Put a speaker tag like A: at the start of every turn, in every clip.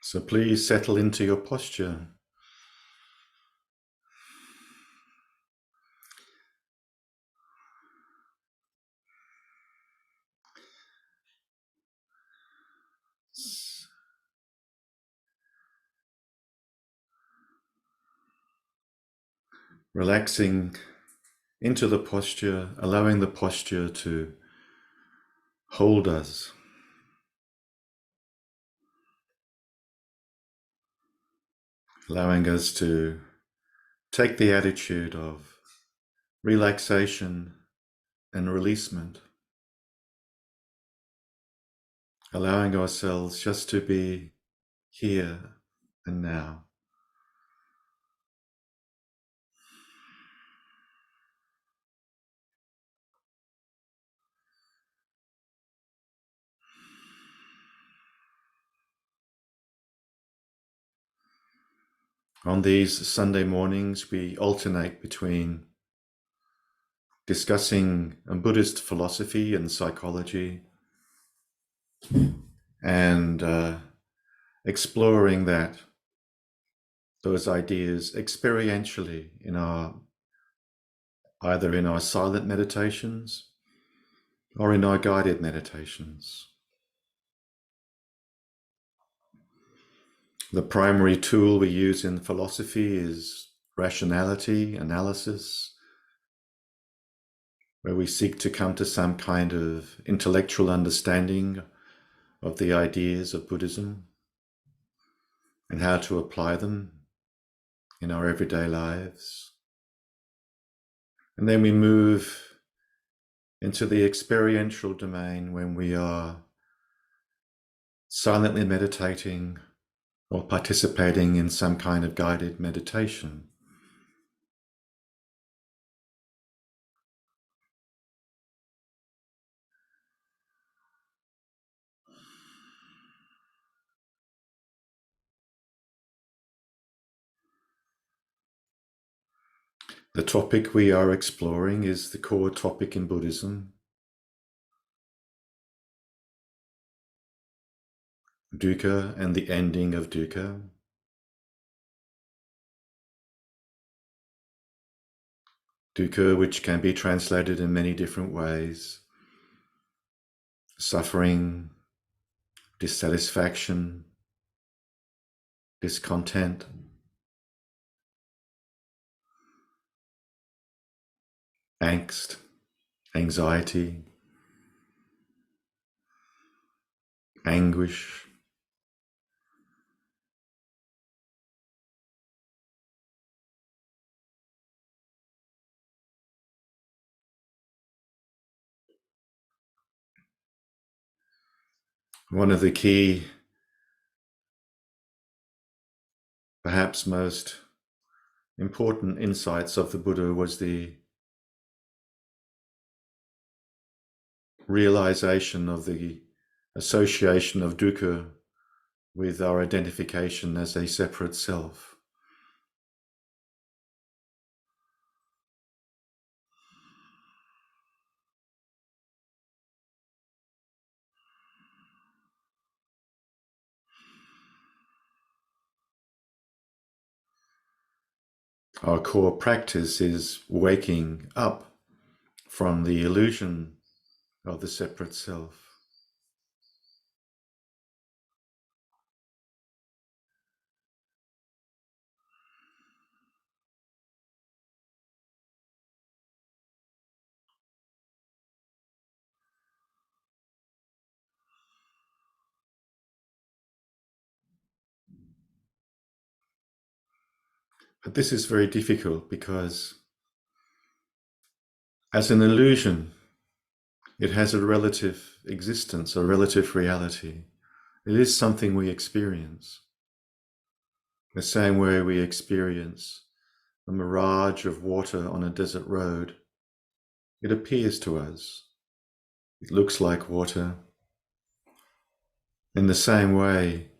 A: So please settle into your posture. Relaxing into the posture, allowing the posture to hold us. Allowing us to take the attitude of relaxation and releasement. Allowing ourselves just to be here and now. On these Sunday mornings, we alternate between discussing Buddhist philosophy and psychology and exploring those ideas experientially either in our silent meditations or in our guided meditations. The primary tool we use in philosophy is rationality, analysis, where we seek to come to some kind of intellectual understanding of the ideas of Buddhism and how to apply them in our everyday lives. And then we move into the experiential domain when we are silently meditating or participating in some kind of guided meditation. The topic we are exploring is the core topic in Buddhism, dukkha and the ending of dukkha. Dukkha, which can be translated in many different ways: suffering, dissatisfaction, discontent, angst, anxiety, anguish. One of the key, perhaps most important insights of the Buddha was the realization of the association of dukkha with our identification as a separate self. Our core practice is waking up from the illusion of the separate self. But this is very difficult because as an illusion, it has a relative existence, a relative reality. It is something we experience. The same way we experience a mirage of water on a desert road. It appears to us. It looks like water. In the same way,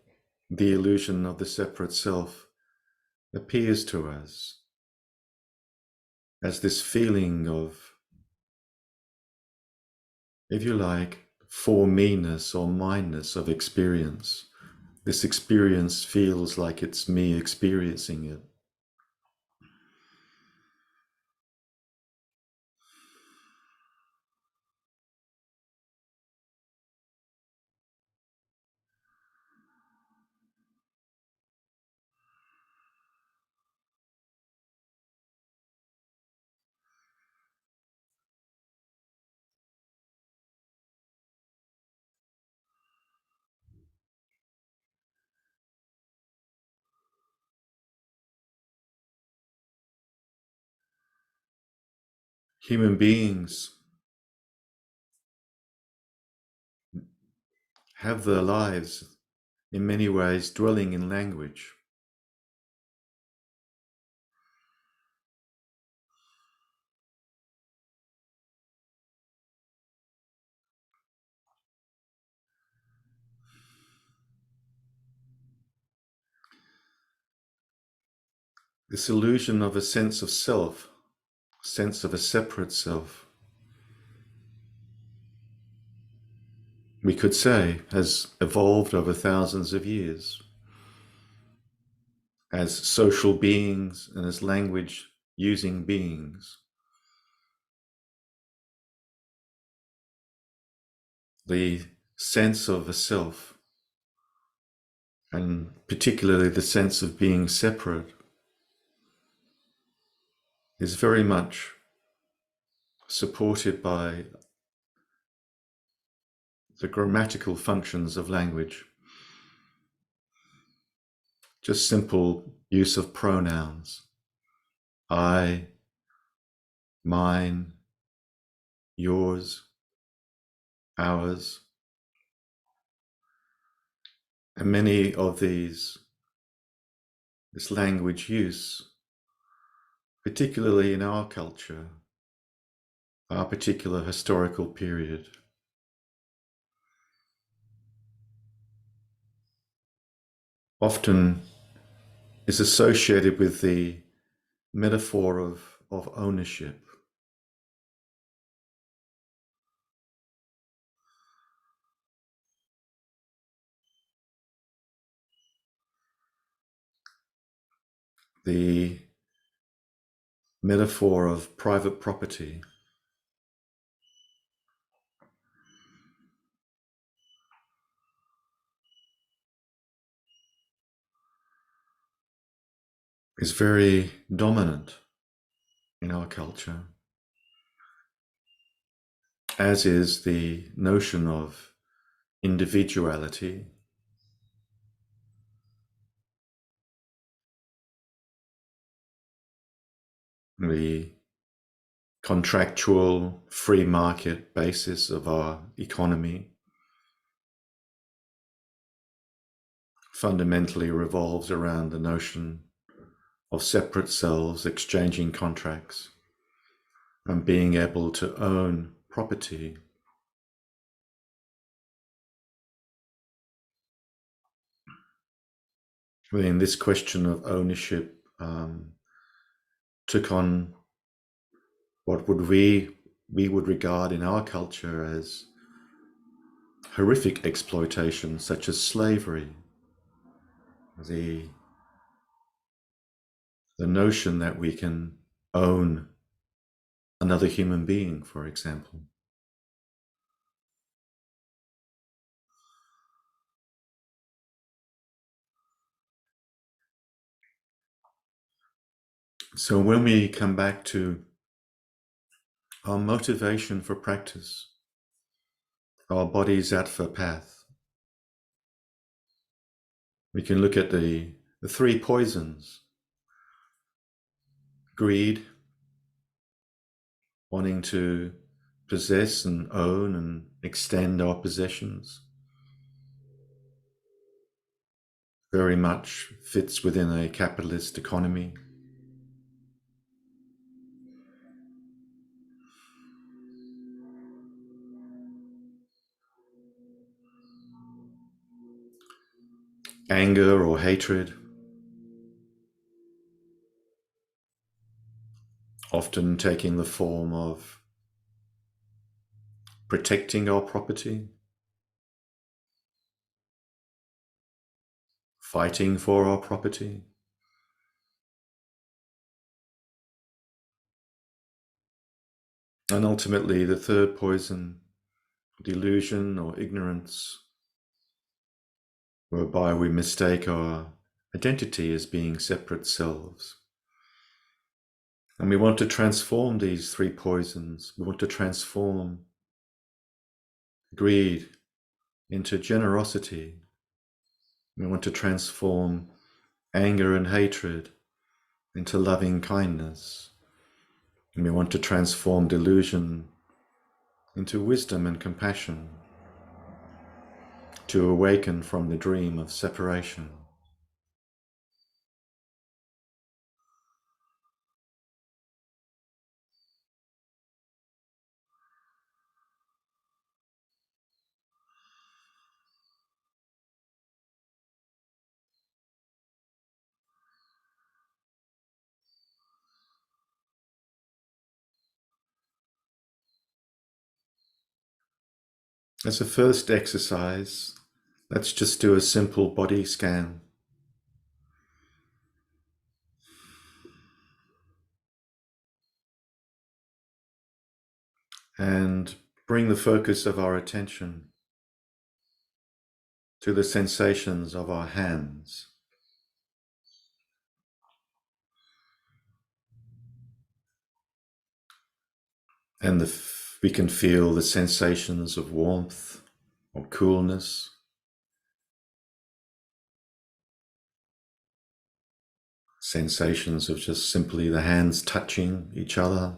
A: the illusion of the separate self appears to us as this feeling of, if you like, for me-ness or mine-ness of experience. This experience feels like it's me experiencing it. Human beings have their lives in many ways dwelling in language. This illusion of a sense of self, sense of a separate self, we could say has evolved over thousands of years as social beings and as language using beings. The sense of a self, and particularly the sense of being separate, is very much supported by the grammatical functions of language. Just simple use of pronouns. I, mine, yours, ours. And many of this language use, particularly in our culture, our particular historical period, often is associated with the metaphor of ownership. The metaphor of private property. Is very dominant in our culture, as is the notion of individuality, the contractual free market basis of our economy fundamentally revolves around the notion of separate selves exchanging contracts and being able to own property. I mean, this question of ownership took on what we would regard in our culture as horrific exploitation, such as slavery. The notion that we can own another human being, for example. So when we come back to our motivation for practice, our body's Sattva path, we can look at the three poisons: greed, wanting to possess and own and extend our possessions, very much fits within a capitalist economy. Anger or hatred, often taking the form of protecting our property, fighting for our property. And ultimately, the third poison, delusion or ignorance, whereby we mistake our identity as being separate selves. And we want to transform these three poisons. We want to transform greed into generosity. We want to transform anger and hatred into loving kindness. And we want to transform delusion into wisdom and compassion, to awaken from the dream of separation. As a first exercise, let's just do a simple body scan. And bring the focus of our attention to the sensations of our hands. And we can feel the sensations of warmth or coolness. Sensations of just simply the hands touching each other.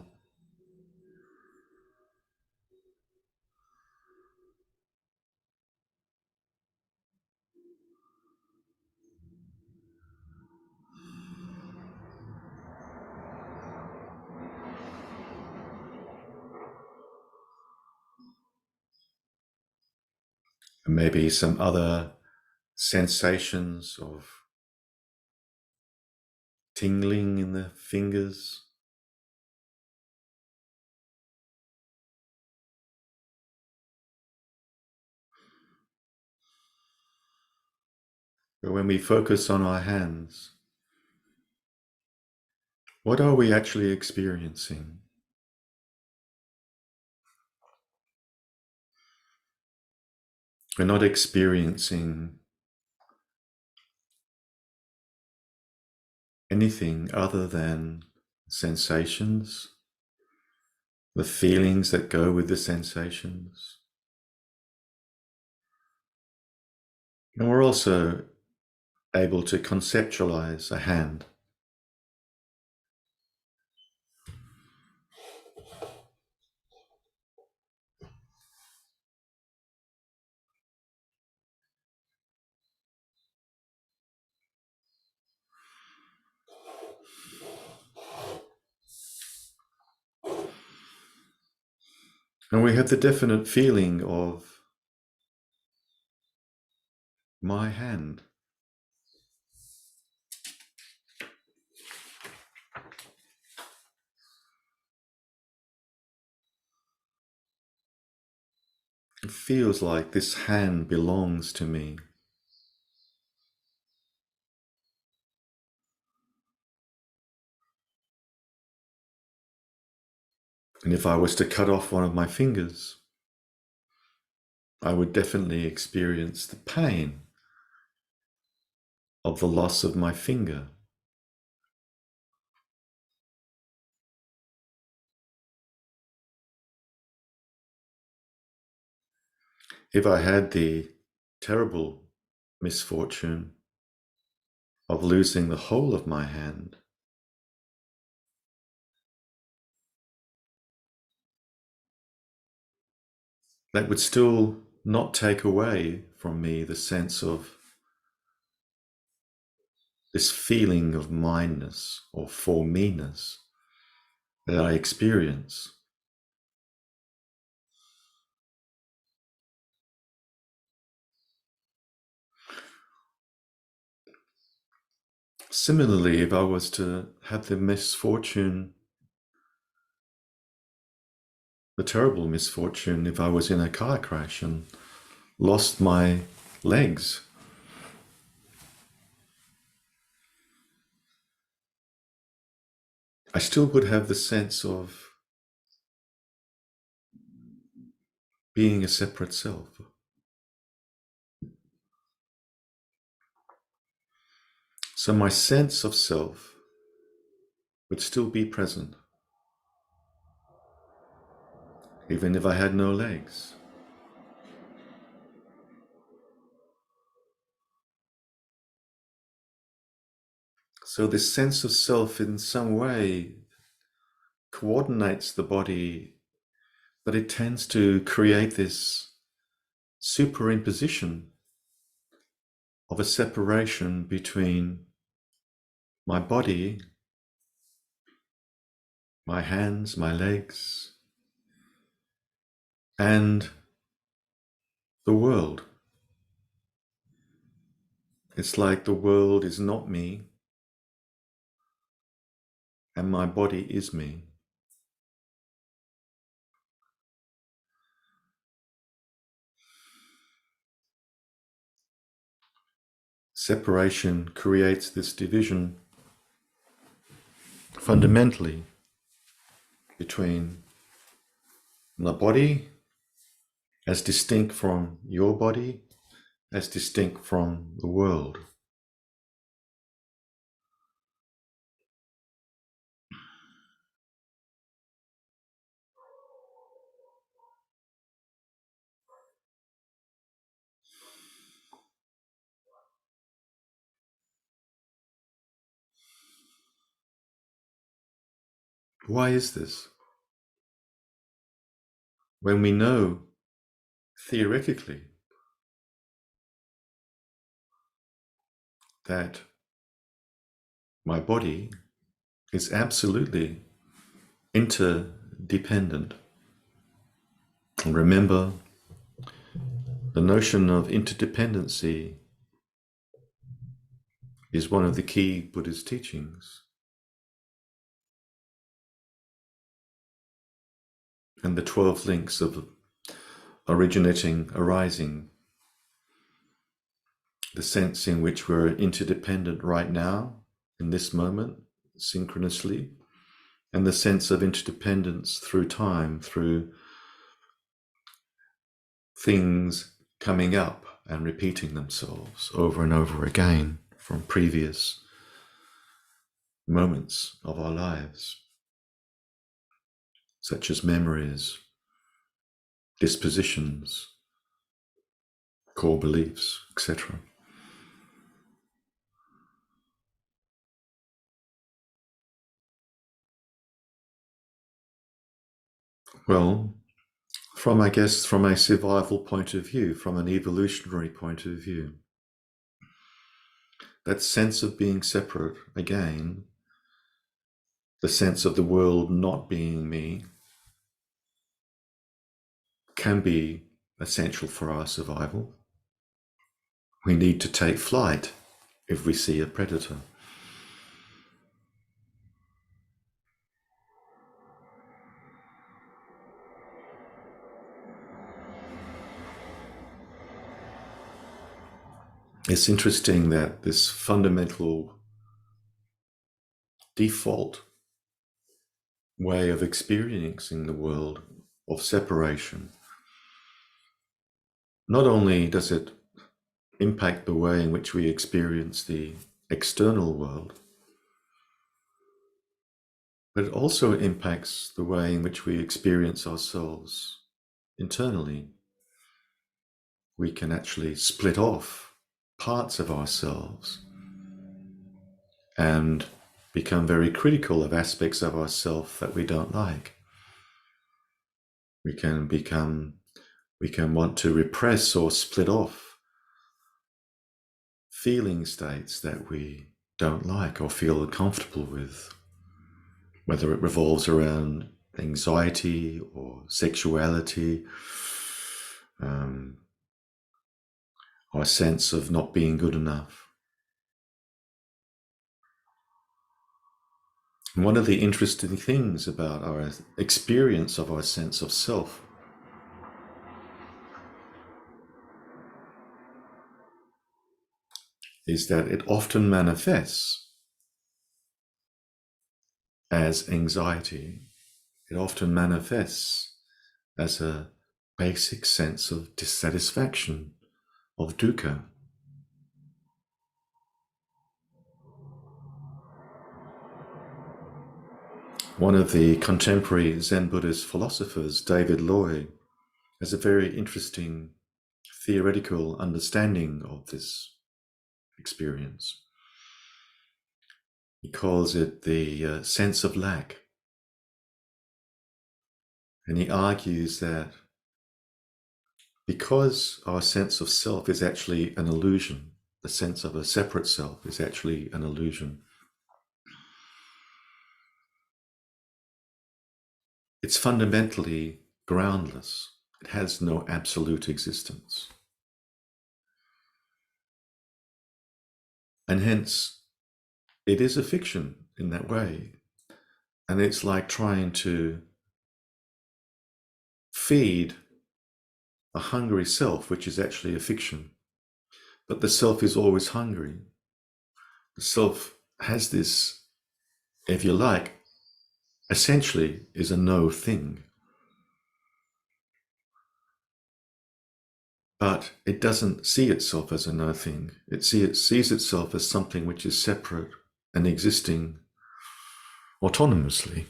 A: And maybe some other sensations of tingling in the fingers. But when we focus on our hands, what are we actually experiencing? We're not experiencing anything other than sensations, the feelings that go with the sensations. And we're also able to conceptualize a hand. And we have the definite feeling of my hand. It feels like this hand belongs to me. And if I was to cut off one of my fingers, I would definitely experience the pain of the loss of my finger. If I had the terrible misfortune of losing the whole of my hand, that would still not take away from me the sense of this feeling of mindness or for me-ness that I experience. Similarly, if I was to have the misfortune, the terrible misfortune, if I was in a car crash and lost my legs, I still would have the sense of being a separate self. So my sense of self would still be present, even if I had no legs. So this sense of self in some way coordinates the body, but it tends to create this superimposition of a separation between my body, my hands, my legs, and the world. It's like the world is not me and my body is me. Separation creates this division fundamentally between the body as distinct from your body, as distinct from the world. Why is this? When we know theoretically that my body is absolutely interdependent. And remember, the notion of interdependency is one of the key Buddhist teachings. And the 12 links of originating, arising, the sense in which we're interdependent right now, in this moment, synchronously, and the sense of interdependence through time, through things coming up and repeating themselves over and over again from previous moments of our lives, such as memories, dispositions, core beliefs, etc. Well, from, I guess, from a survival point of view, from an evolutionary point of view, that sense of being separate, again, the sense of the world not being me, can be essential for our survival. We need to take flight if we see a predator. It's interesting that this fundamental default way of experiencing the world of separation, not only does it impact the way in which we experience the external world, but it also impacts the way in which we experience ourselves internally. We can actually split off parts of ourselves and become very critical of aspects of ourselves that we don't like. We can want to repress or split off feeling states that we don't like or feel uncomfortable with, whether it revolves around anxiety or sexuality, or a sense of not being good enough. And one of the interesting things about our experience of our sense of self is that it often manifests as anxiety. It often manifests as a basic sense of dissatisfaction, of dukkha. One of the contemporary Zen Buddhist philosophers, David Loy, has a very interesting theoretical understanding of this experience. He calls it the sense of lack. And he argues that because our sense of self is actually an illusion, the sense of a separate self is actually an illusion, it's fundamentally groundless. It has no absolute existence. And hence, it is a fiction in that way. And it's like trying to feed a hungry self, which is actually a fiction. But the self is always hungry. The self has this, if you like, essentially is a no thing. But it doesn't see itself as a no thing. It sees itself as something which is separate and existing autonomously.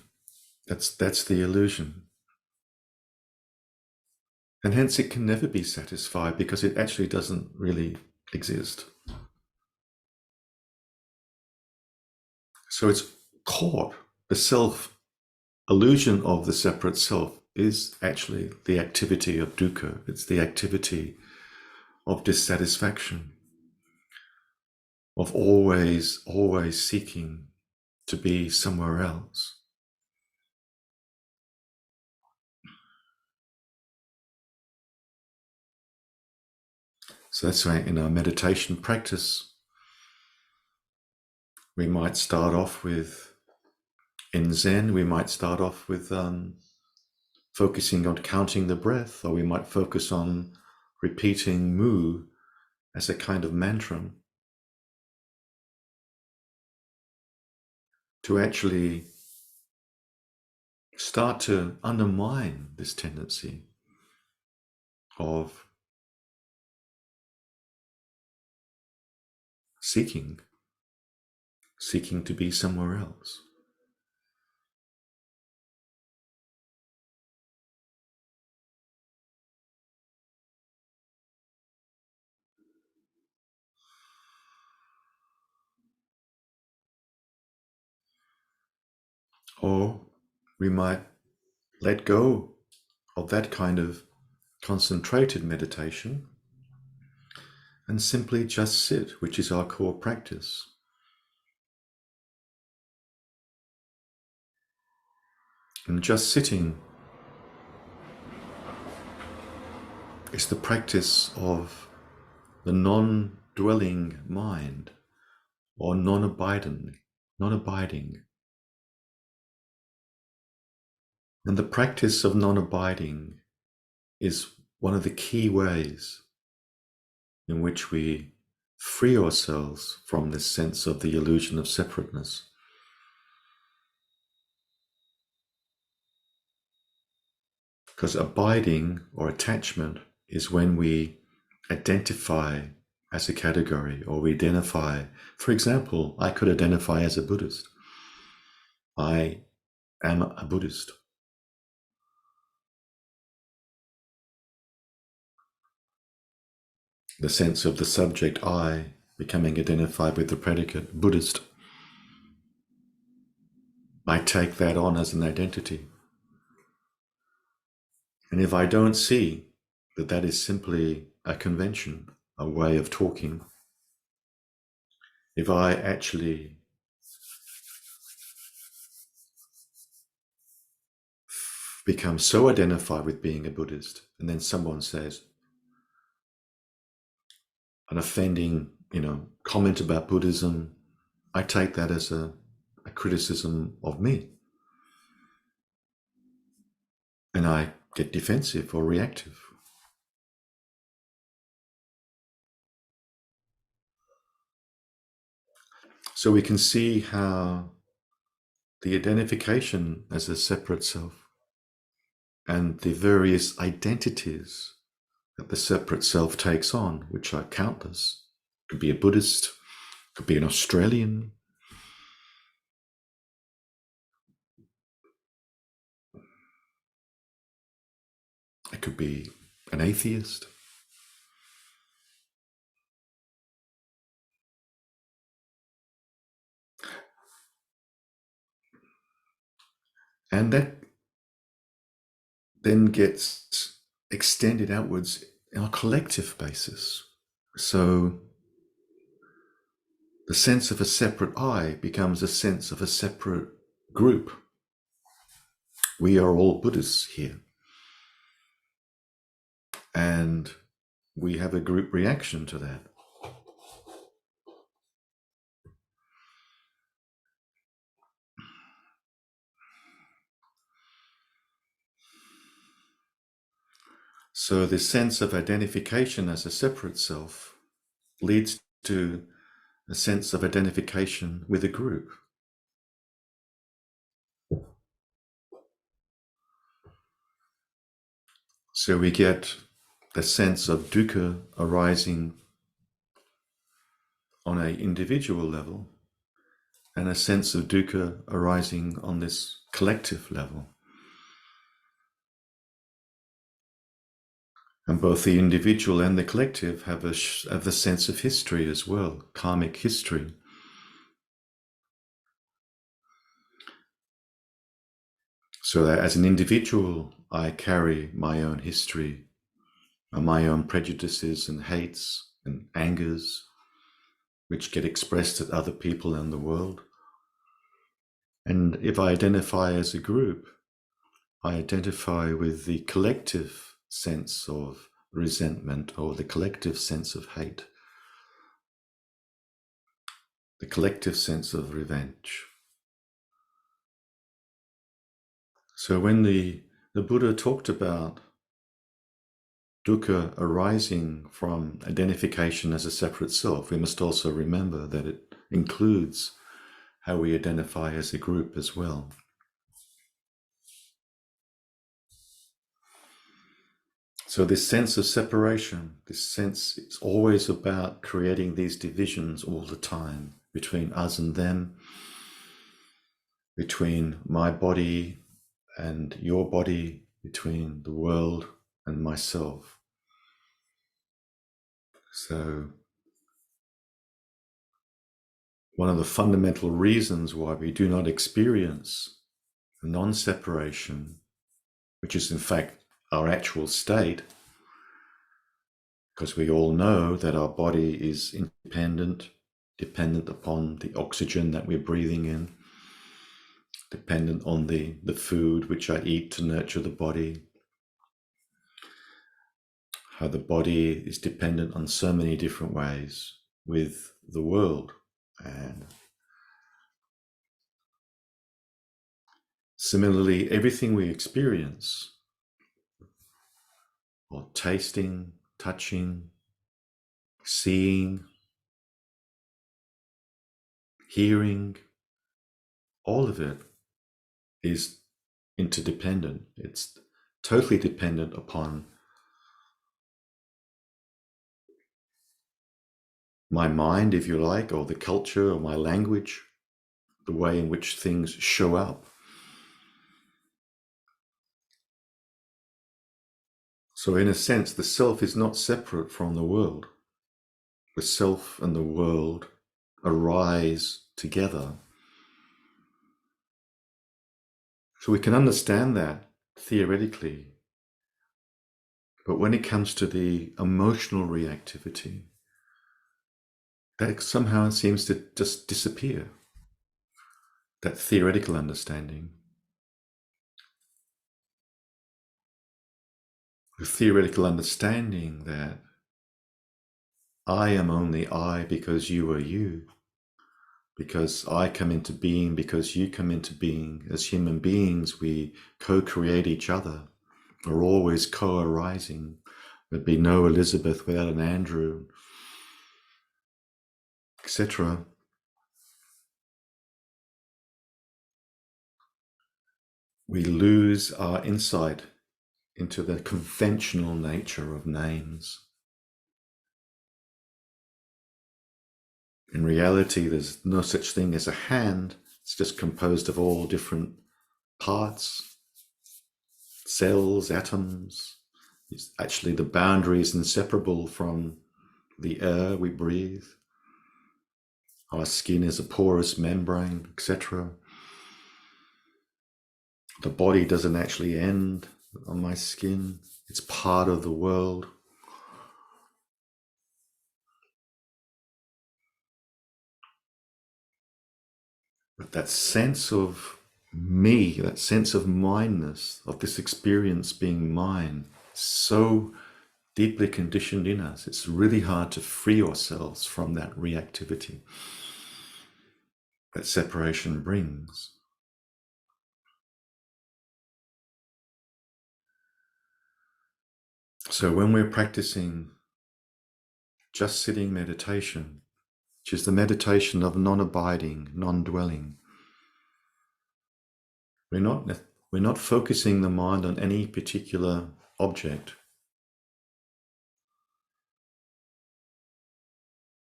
A: That's the illusion. And hence it can never be satisfied because it actually doesn't really exist. So it's caught. The self illusion of the separate self is actually the activity of dukkha. It's the activity of dissatisfaction, of always seeking to be somewhere else. So that's why in our meditation practice, we might start off with, in Zen, we might start off with focusing on counting the breath, or we might focus on repeating mu as a kind of mantra to actually start to undermine this tendency of seeking to be somewhere else. Or we might let go of that kind of concentrated meditation and simply just sit, which is our core practice. And just sitting is the practice of the non-dwelling mind, or non-abiding. And the practice of non-abiding is one of the key ways in which we free ourselves from this sense of the illusion of separateness. Because abiding or attachment is when we identify as a category, or we identify, for example, I could identify as a Buddhist. I am a Buddhist. The sense of the subject I becoming identified with the predicate Buddhist. I take that on as an identity. And if I don't see that that is simply a convention, a way of talking, if I actually become so identified with being a Buddhist, and then someone says an offending, comment about Buddhism, I take that as a criticism of me. And I get defensive or reactive. So we can see how the identification as a separate self and the various identities that the separate self takes on, which are countless. Could be a Buddhist, could be an Australian, it could be an atheist. And that then gets extended outwards on a collective basis. So the sense of a separate I becomes a sense of a separate group. We are all Buddhists here. And we have a group reaction to that. So this sense of identification as a separate self leads to a sense of identification with a group. So we get the sense of dukkha arising on an individual level and a sense of dukkha arising on this collective level. And both the individual and the collective have a sense of history as well, karmic history. So that as an individual, I carry my own history, and my own prejudices and hates and angers, which get expressed at other people in the world. And if I identify as a group, I identify with the collective sense of resentment or the collective sense of hate, the collective sense of revenge. So when the Buddha talked about dukkha arising from identification as a separate self, we must also remember that it includes how we identify as a group as well. So this sense of separation, this sense, it's always about creating these divisions all the time between us and them, between my body and your body, between the world and myself. So one of the fundamental reasons why we do not experience non-separation, which is in fact our actual state, because we all know that our body is independent, dependent upon the oxygen that we're breathing in, dependent on the food which I eat to nurture the body, how the body is dependent on so many different ways with the world. And similarly, everything we experience, or tasting, touching, seeing, hearing, all of it is interdependent. It's totally dependent upon my mind, if you like, or the culture, or my language, the way in which things show up. So in a sense, the self is not separate from the world. The self and the world arise together. So we can understand that theoretically, but when it comes to the emotional reactivity, that somehow seems to just disappear, that theoretical understanding. The theoretical understanding that I am only I because you are you, because I come into being because you come into being. As human beings, we co-create each other. We're always co-arising. There'd be no Elizabeth without an Andrew, etc. we lose our insight into the conventional nature of names. In reality, there's no such thing as a hand. It's just composed of all different parts, cells, atoms. It's actually the boundary is inseparable from the air we breathe. Our skin is a porous membrane, etc. The body doesn't actually end on my skin. It's part of the world. But that sense of me, that sense of mineness, of this experience being mine, so deeply conditioned in us, it's really hard to free ourselves from that reactivity that separation brings. So when we're practicing just sitting meditation, which is the meditation of non-abiding, non-dwelling, we're not focusing the mind on any particular object.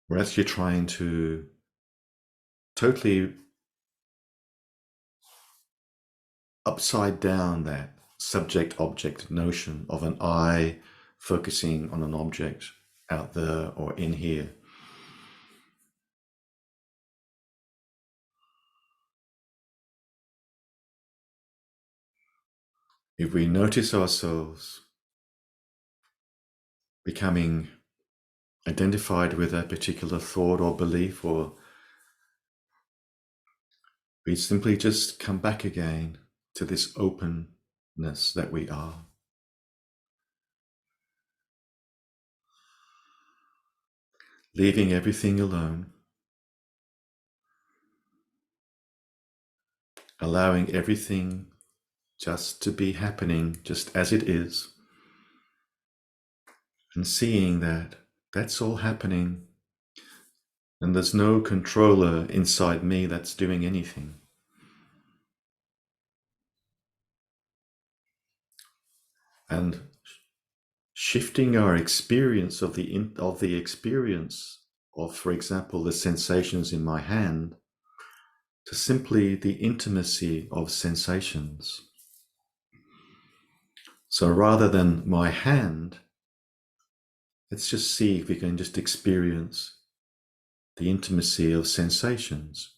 A: We're actually trying to totally upside down that subject-object notion of an I focusing on an object out there or in here. If we notice ourselves becoming identified with that particular thought or belief, or we simply just come back again to this openness that we are. Leaving everything alone, allowing everything just to be happening just as it is, and seeing that that's all happening and there's no controller inside me that's doing anything. And shifting our experience of the experience of, for example, the sensations in my hand to simply the intimacy of sensations. So rather than my hand, let's just see if we can just experience the intimacy of sensations.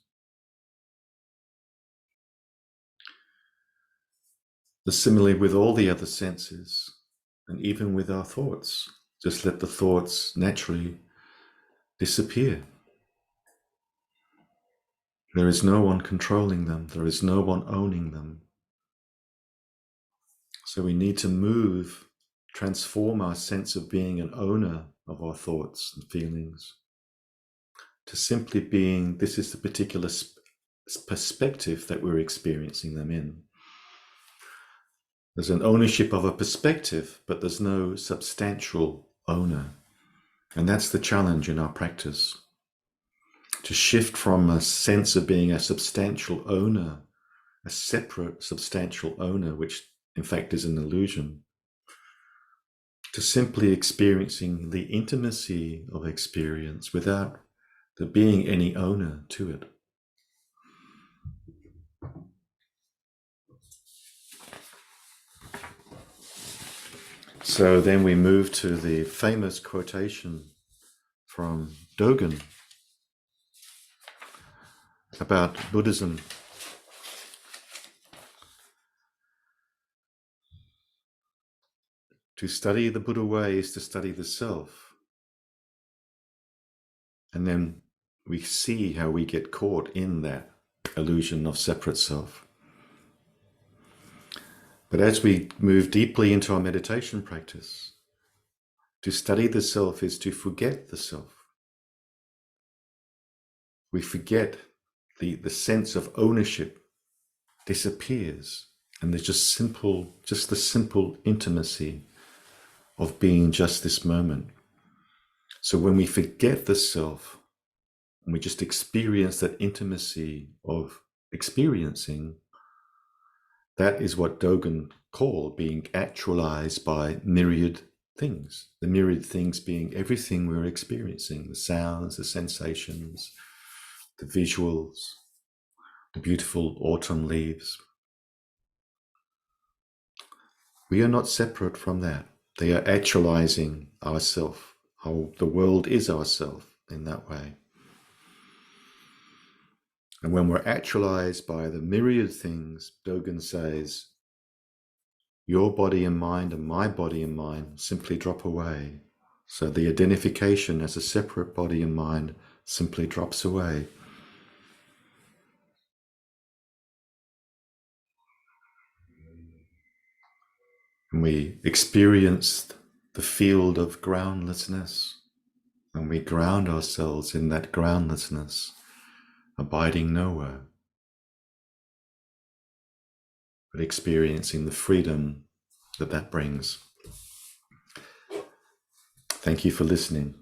A: Similarly with all the other senses, and even with our thoughts, just let the thoughts naturally disappear. There is no one controlling them. There is no one owning them. So we need to transform our sense of being an owner of our thoughts and feelings to simply being, this is the particular perspective that we're experiencing them in. There's an ownership of a perspective, but there's no substantial owner. And that's the challenge in our practice. To shift from a sense of being a substantial owner, a separate substantial owner, which in fact is an illusion, to simply experiencing the intimacy of experience without there being any owner to it. So then we move to the famous quotation from Dogen about Buddhism. To study the Buddha way is to study the self. And then we see how we get caught in that illusion of separate self. But as we move deeply into our meditation practice, to study the self is to forget the self. We forget the sense of ownership disappears, and there's just the simple intimacy of being just this moment. So when we forget the self, and we just experience that intimacy of experiencing, That is what Dogen called being actualized by myriad things. The myriad things being everything we're experiencing, the sounds, the sensations, the visuals, the beautiful autumn leaves. We are not separate from that. They are actualizing ourself. The world is ourself in that way. And when we're actualized by the myriad things, Dogen says, your body and mind and my body and mind simply drop away. So the identification as a separate body and mind simply drops away. And we experience the field of groundlessness. And we ground ourselves in that groundlessness, abiding nowhere, but experiencing the freedom that brings. Thank you for listening.